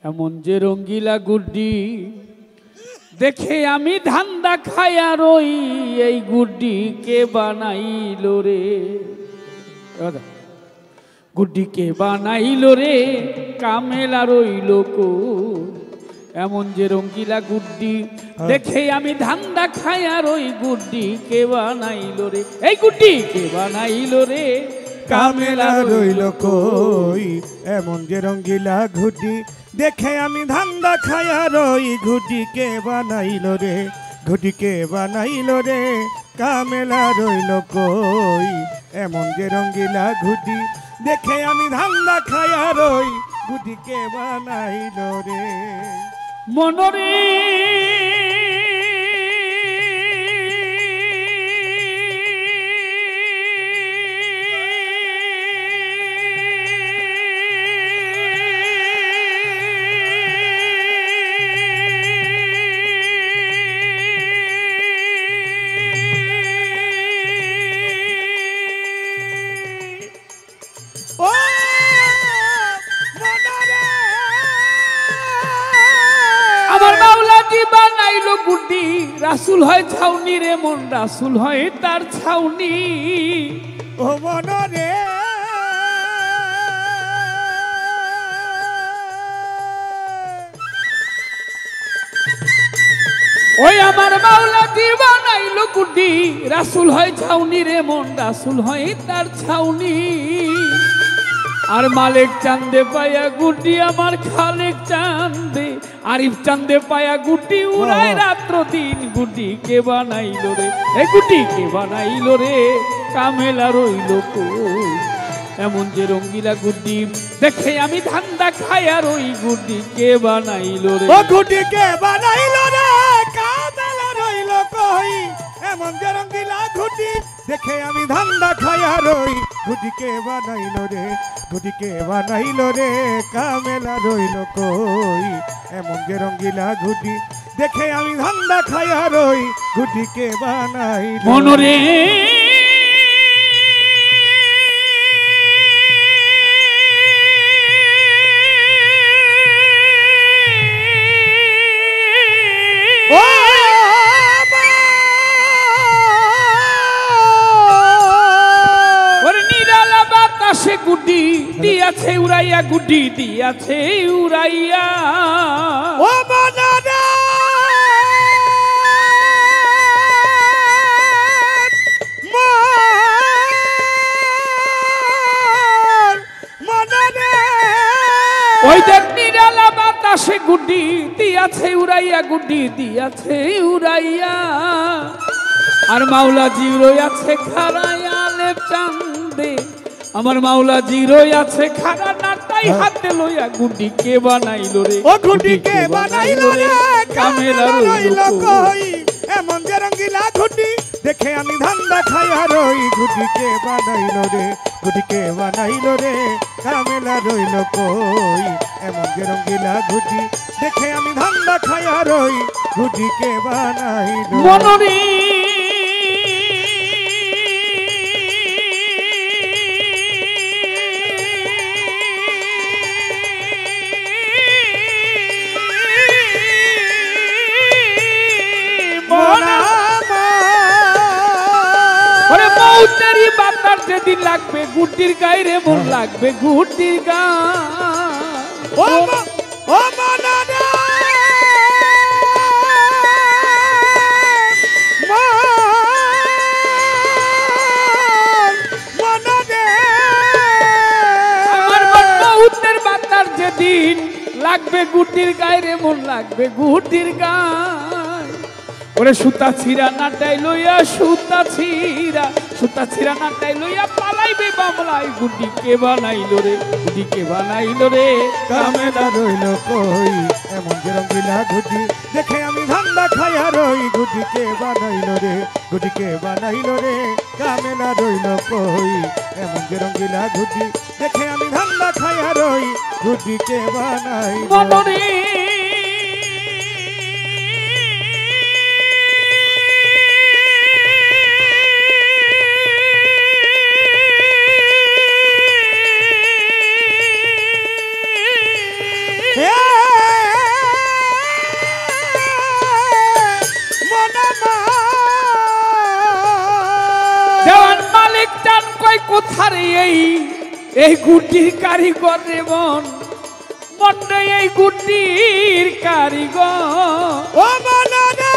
এমন যে রঙ্গিলা গুড্ডি দেখে আমি ধান্দা খায়া রই, এই গুড্ডি কে বানাইলো রে, গুড্ডি কে বানাইলো রে, কামেলা রইল কো। এমন যে রঙ্গিলা গুড্ডি দেখে আমি ধান্দা খায়া রই, গুড্ডি কে বানাইলো রে, এই গুড্ডি কে বানাইলো রে, কামেলা রইল কই। এমন যে রঙ্গিলা গুড্ডি দেখে আমি ধান্দা খায়া রই, গুড্ডি কে বানাইলো রে, গুড্ডি কে বানাইলো রে, কামেলা রইল কই। এমন যে রঙ্গিলা গুড্ডি দেখে আমি ধান্দা খায়া রই, গুড্ডি কে বানাইলো রে। মনরে গুড্ডি রাসুল হয় ছাউনি রে, মন রাসুল হয় তার ছাউনি। ও মনরে ওই আমার মাওলা কি বানাইলো গুড্ডি, রাসুল হয় ছাউনি রে, মন রাসুল হয় তার ছাউনি। আর মালিক চান্দে পায়া গুড্ডি আমার খালেক চান্দে, আরিফ চান্দে পায়া গুড্ডি উড়ায় রাত্র দিন, গুড্ডি কে বানাইলো রে, এই গুড্ডি কে বানাইলো রে, কামেলা রইল কই। এমন যে রঙ্গিলা গুড্ডি দেখে আমি ধান্দা খায়া রই, গুড্ডি কে বানাইলো রে, ও গুড্ডি কে বানাইলো রে, কামেলা রইল কই। এমন যে রঙ্গিলা গুড্ডি দেখে আমি ধান্দা খায়া রই, গুড্ডি কে বানাইলো রে, গুড্ডি কে বানাইলো রে, কামেলা রইল কই। এমন যে রঙ্গিলা গুড্ডি দেখে আমি ধান্দা খায়া রই, গুড্ডি কে বানাইলো মনরে গুড্ডি দিয়াছে উড়াইয়া, গুড্ডি দিয়াছে উড়াইয়া। ও মনরে মনরে ওই দেখ নিরালা বাতাসে গুড্ডি দিয়াছে উড়াইয়া, গুড্ডি দিয়াছে উড়াইয়া। আর মাওলা জি রইয়াছে খাড়াইয়া লেপ চান্দে, আমার মাওলা জি রইয়াছে খাড়া নাটাই হাতে লইয়া, গুড্ডি কে বানাইলো রে, ও গুড্ডি কে বানাইলো রে, কামেলা রইল কই। এমন যে রঙ্গিলা গুড্ডি দেখে আমি ধান্দা খায়া রই, গুড্ডি কে বানাইলো রে, গুড্ডি কে বানাইলো রে, কামেলা রইল কই। এমন যে রঙ্গিলা গুড্ডি দেখে আমি ধান্দা খায়া রই, গুড্ডি কে বানাইলো মনরে বাতার যেদিন লাগবে গুড্ডির গায়ে রে, মন লাগবে গুড্ডির গায়ে। ও মনরে মনরে আমার উত্তর বাতার যেদিন লাগবে গুড্ডির গায়ে রে, মন লাগবে গুড্ডির গায়ে। ওরে সুতা ছিঁড়া নাটাই লইয়া, সুতা ছিঁড়া নাটাই লইয়া পালাইবে বামলাই, গুড্ডি কে বানাইলো রে, গুড্ডি কে বানাইলো রে, কামেলা রইল কই। এমন যে রঙ্গিলা গুড্ডি দেখে আমি ধান্দা খায়া রই, গুড্ডি কে বানাইলো রে, গুড্ডি কে বানাইলো রে, কামেলা রইল কই। এমন যে রঙ্গিলা গুড্ডি দেখে আমি ধান্দা খায়া রই, গুড্ডি কে বানাইলো রে। কোথারে এই গুড্ডির কারিগর রে মন মনটা এই গুড্ডির কারিগর ও মনরে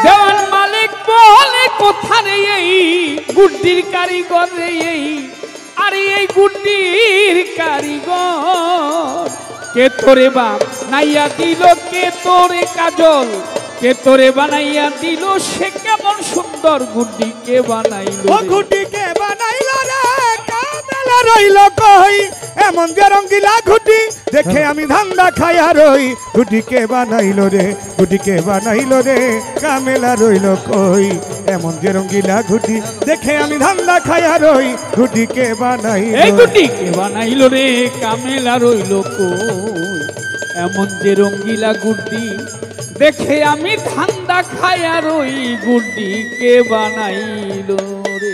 দেওয়ান মালিক বলে কোথারে এই গুড্ডির কারিগর রে আর এই গুড্ডির কারিগর কে তোরে বাপ নাইয়া দিল কে তোরে কাজল কে তোরে বানাইয়া দিল সে কেমন সুন্দর গুড্ডি কে বানাইল ও গুড্ডি কে বানাইল রে কামেলা রইল কই এমন যে রঙ্গিলা গুড্ডি দেখে আমি ধান্দা খায়া রই গুড্ডি কে বানাইল রে গুড্ডি কে বানাইল রে কামেলা রইল কই এমন যে রঙ্গিলা গুড্ডি দেখে আমি ধান্দা খায়া রই গুড্ডি কে বানাইল এই গুড্ডি কে বানাইল রে কামেলা রইল কই এমন যে রঙ্গিলা গুড্ডি দেখে আমি ধান্দা খায়া রই গুড্ডি কে বানাইল রে।